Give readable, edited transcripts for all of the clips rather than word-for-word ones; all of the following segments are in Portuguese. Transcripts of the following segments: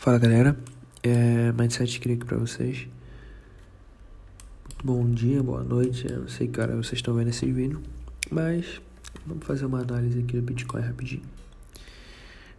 Fala galera, Mindset Cria aqui pra vocês. Bom dia, boa noite, eu não sei que hora vocês estão vendo esse vídeo, mas vamos fazer uma análise aqui do Bitcoin rapidinho.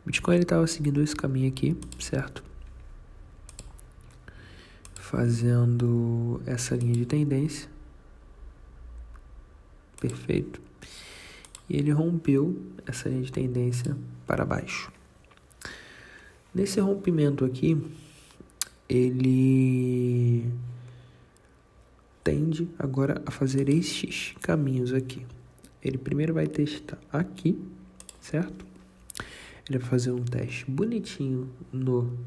O Bitcoin ele estava seguindo esse caminho aqui, certo? Fazendo essa linha de tendência, perfeito. E ele rompeu essa linha de tendência para baixo. Nesse rompimento aqui, ele tende agora a fazer estes caminhos aqui. Ele primeiro vai testar aqui, certo? Ele vai fazer um teste bonitinho no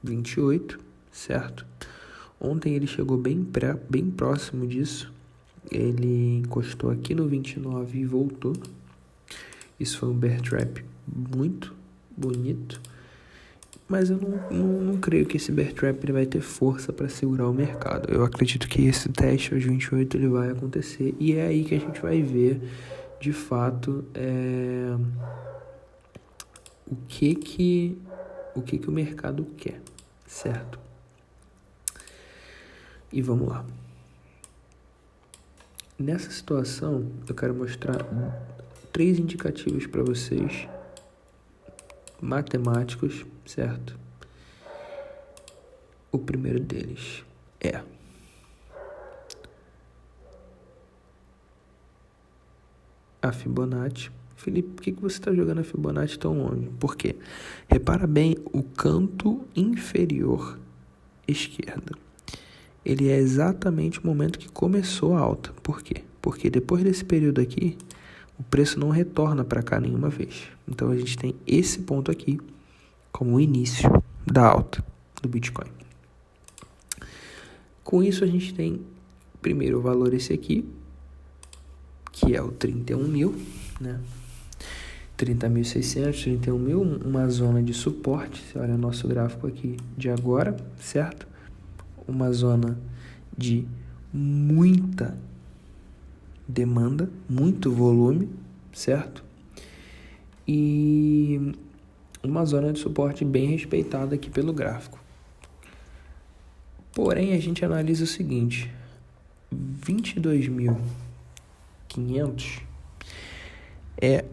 28, certo? Ontem ele chegou bem próximo disso. Ele encostou aqui no 29 e voltou. Isso foi um bear trap muito bonito. Mas eu não creio que esse bear trap ele vai ter força para segurar o mercado. Eu acredito que esse teste aos 28 ele vai acontecer. E é aí que a gente vai ver, de fato, o que o mercado quer, certo? E vamos lá. Nessa situação, eu quero mostrar 3 indicativos para vocês, matemáticos, certo? O primeiro deles é a Fibonacci. Felipe, por que você está jogando a Fibonacci tão longe? Por quê? Repara bem o canto inferior esquerdo. Ele é exatamente o momento que começou a alta. Por quê? Porque depois desse período aqui, o preço não retorna para cá nenhuma vez. Então a gente tem esse ponto aqui como o início da alta do Bitcoin. Com isso a gente tem primeiro o valor esse aqui, que é o 31 mil, né? 30.600, 31 mil, uma zona de suporte. Você olha o nosso gráfico aqui de agora, certo? Uma zona de muita demanda, muito volume, certo? E uma zona de suporte bem respeitada aqui pelo gráfico. Porém, a gente analisa o seguinte: 22.500 é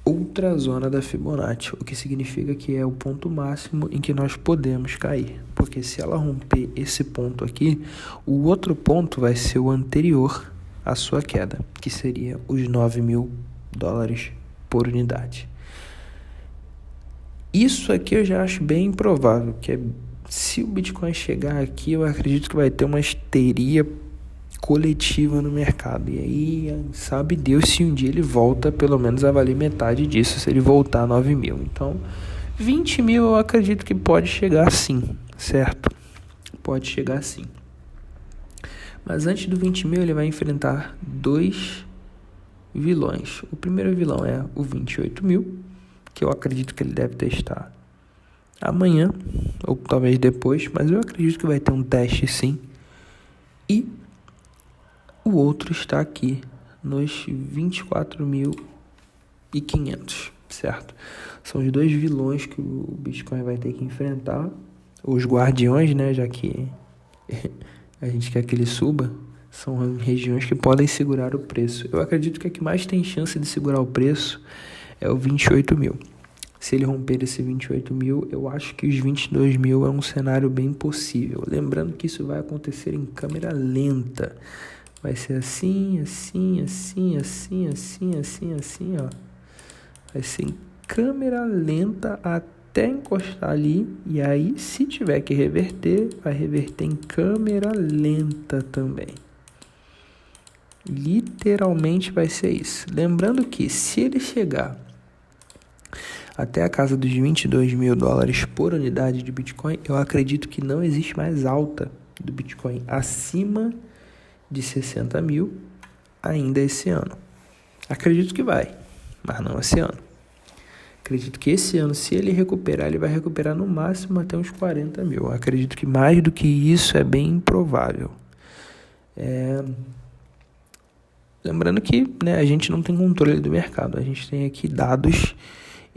outra zona da Fibonacci, o que significa que é o ponto máximo em que nós podemos cair. Porque se ela romper esse ponto aqui, o outro ponto vai ser o anterior à sua queda, que seria os $9.000 por unidade. Isso aqui eu já acho bem improvável, que se o Bitcoin chegar aqui, eu acredito que vai ter uma histeria coletiva no mercado. E aí, sabe Deus se um dia ele volta pelo menos a valer metade disso, se ele voltar a 9 mil. Então, 20 mil eu acredito que pode chegar sim, certo? Pode chegar sim. Mas antes do 20 mil, ele vai enfrentar 2 vilões. O primeiro vilão é o 28 mil, que eu acredito que ele deve testar amanhã, ou talvez depois, mas eu acredito que vai ter um teste sim. E o outro está aqui nos 24.500, certo? São os 2 vilões que o Bitcoin vai ter que enfrentar, os guardiões, né? Já que a gente quer que ele suba, são regiões que podem segurar o preço. Eu acredito que a que mais tem chance de segurar o preço é o 28 mil. Se ele romper esse 28 mil, eu acho que os 22 mil é um cenário bem possível. Lembrando que isso vai acontecer em câmera lenta. Vai ser assim, ó. Vai ser em câmera lenta até encostar ali. E aí, se tiver que reverter, vai reverter em câmera lenta também. Literalmente vai ser isso. Lembrando que se ele chegar até a casa dos $22.000 por unidade de Bitcoin, eu acredito que não existe mais alta do Bitcoin acima de 60 mil ainda esse ano. Acredito que vai, mas não esse ano. Acredito que esse ano, se ele recuperar, ele vai recuperar no máximo até uns 40 mil. Acredito que mais do que isso é bem improvável. Lembrando que, né, a gente não tem controle do mercado. A gente tem aqui dados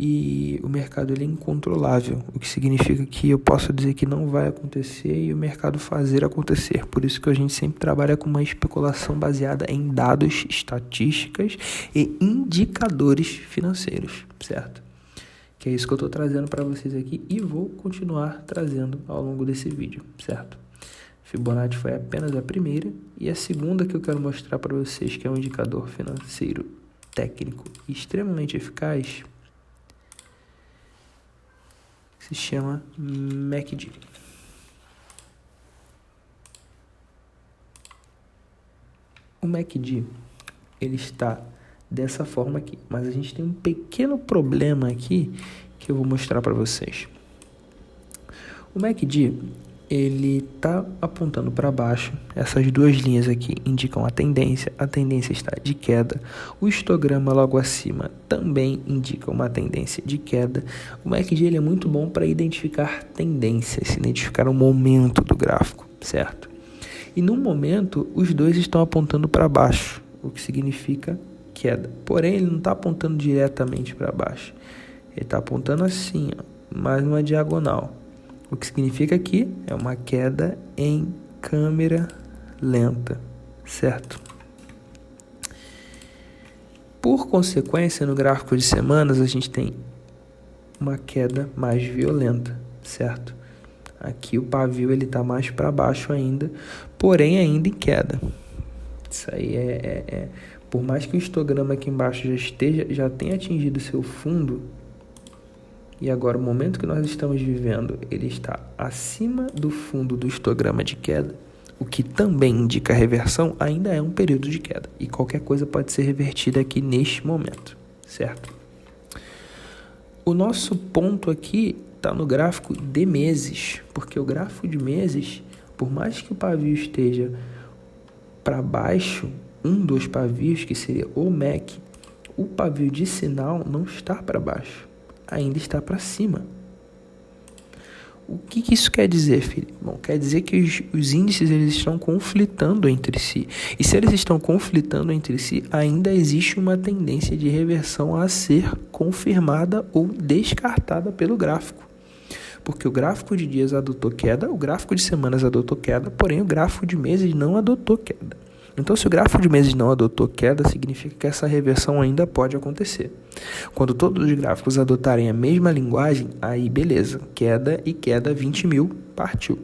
e o mercado ele é incontrolável, o que significa que eu posso dizer que não vai acontecer e o mercado fazer acontecer. Por isso que a gente sempre trabalha com uma especulação baseada em dados, estatísticas e indicadores financeiros, certo? Que é isso que eu estou trazendo para vocês aqui e vou continuar trazendo ao longo desse vídeo, certo? Fibonacci foi apenas a primeira e a segunda que eu quero mostrar para vocês, que é um indicador financeiro técnico extremamente eficaz, se chama MACD. O MACD, ele está dessa forma aqui, mas a gente tem um pequeno problema aqui que eu vou mostrar para vocês. O MACD, ele está apontando para baixo. Essas duas linhas aqui indicam a tendência está de queda. O histograma logo acima também indica uma tendência de queda. O MACD ele é muito bom para identificar tendências, identificar o momento do gráfico, certo? E no momento, os dois estão apontando para baixo, o que significa queda. Porém, ele não está apontando diretamente para baixo. Ele está apontando assim, ó, mais numa diagonal. O que significa que é uma queda em câmera lenta, certo? Por consequência, no gráfico de semanas, a gente tem uma queda mais violenta, certo? Aqui o pavio ele está mais para baixo ainda, porém ainda em queda. Isso aí por mais que o histograma aqui embaixo já tenha atingido seu fundo, e agora o momento que nós estamos vivendo, ele está acima do fundo do histograma de queda, o que também indica reversão, ainda é um período de queda. E qualquer coisa pode ser revertida aqui neste momento, certo? O nosso ponto aqui está no gráfico de meses, porque o gráfico de meses, por mais que o pavio esteja para baixo, um dos pavios, que seria o MAC, o pavio de sinal não está para baixo, ainda está para cima. O que isso quer dizer, Felipe? Bom, quer dizer que os índices eles estão conflitando entre si. E se eles estão conflitando entre si, ainda existe uma tendência de reversão a ser confirmada ou descartada pelo gráfico. Porque o gráfico de dias adotou queda, o gráfico de semanas adotou queda, porém o gráfico de meses não adotou queda. Então, se o gráfico de meses não adotou queda, significa que essa reversão ainda pode acontecer. Quando todos os gráficos adotarem a mesma linguagem, aí beleza, queda e queda 20 mil, partiu.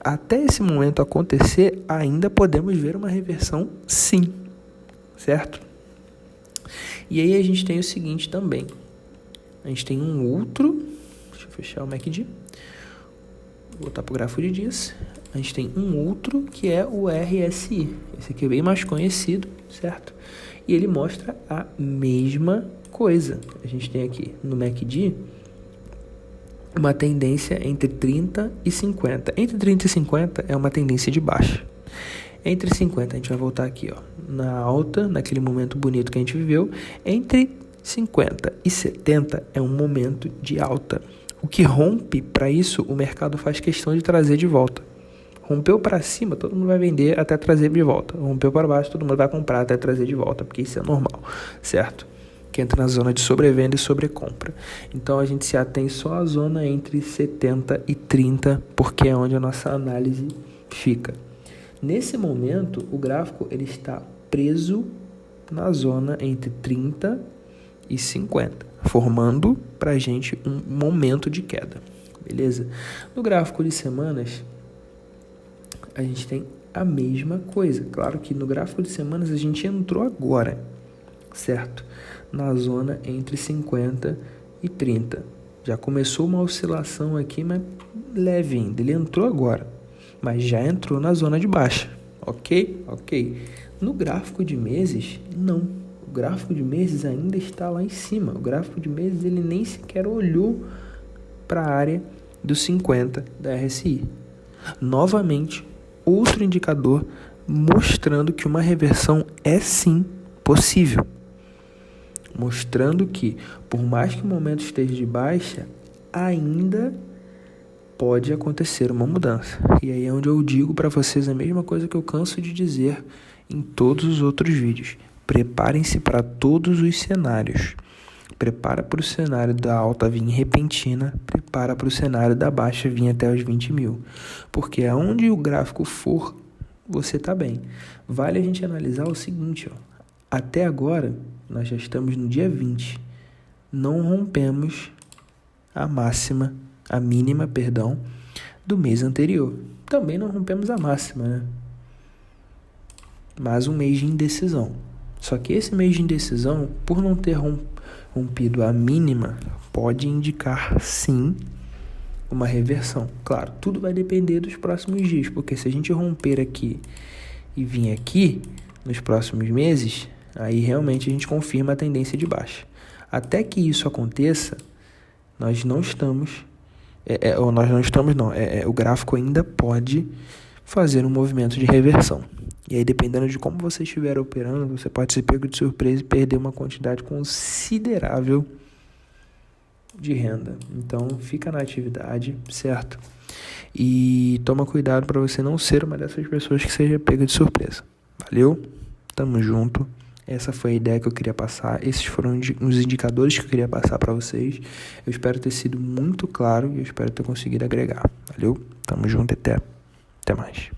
Até esse momento acontecer, ainda podemos ver uma reversão sim, certo? E aí a gente tem o seguinte também, a gente tem um outro, deixa eu fechar o MACD, vou voltar para o gráfico de dias. A gente tem um outro que é o RSI. Esse aqui é bem mais conhecido, certo? E ele mostra a mesma coisa. A gente tem aqui no MACD uma tendência entre 30 e 50. Entre 30 e 50 é uma tendência de baixa. Entre 50, a gente vai voltar aqui, ó, na alta, naquele momento bonito que a gente viveu. Entre 50 e 70 é um momento de alta. O que rompe, para isso, o mercado faz questão de trazer de volta. Rompeu para cima, todo mundo vai vender até trazer de volta. Rompeu para baixo, todo mundo vai comprar até trazer de volta, porque isso é normal, certo? Que entra na zona de sobrevenda e sobrecompra. Então, a gente se atém só à zona entre 70 e 30, porque é onde a nossa análise fica. Nesse momento, o gráfico ele está preso na zona entre 30 e 50, formando para a gente um momento de queda, beleza? No gráfico de semanas, a gente tem a mesma coisa. Claro que no gráfico de semanas a gente entrou agora, certo? Na zona entre 50 e 30. Já começou uma oscilação aqui, mas leve ainda. Ele entrou agora, mas já entrou na zona de baixa. Ok? Ok. No gráfico de meses, não. O gráfico de meses ainda está lá em cima. O gráfico de meses ele nem sequer olhou para a área dos 50 da RSI. Novamente, outro indicador mostrando que uma reversão é sim possível. Mostrando que, por mais que o momento esteja de baixa, ainda pode acontecer uma mudança. E aí é onde eu digo para vocês a mesma coisa que eu canso de dizer em todos os outros vídeos. Preparem-se para todos os cenários. Prepara para o cenário da alta vir repentina, prepara para o cenário da baixa vir até os 20 mil. Porque aonde o gráfico for, você está bem. Vale a gente analisar o seguinte, ó. Até agora, nós já estamos no dia 20. Não rompemos a mínima, do mês anterior. Também não rompemos a máxima, né? Mais um mês de indecisão. Só que esse mês de indecisão, por não ter rompido a mínima, pode indicar, sim, uma reversão. Claro, tudo vai depender dos próximos dias, porque se a gente romper aqui e vir aqui nos próximos meses, aí realmente a gente confirma a tendência de baixa. Até que isso aconteça, o gráfico ainda pode fazer um movimento de reversão. E aí, dependendo de como você estiver operando, você pode ser pego de surpresa e perder uma quantidade considerável de renda. Então, fica na atividade, certo? E toma cuidado para você não ser uma dessas pessoas que seja pego de surpresa. Valeu? Tamo junto. Essa foi a ideia que eu queria passar. Esses foram os indicadores que eu queria passar para vocês. Eu espero ter sido muito claro e eu espero ter conseguido agregar. Valeu? Tamo junto e até mais.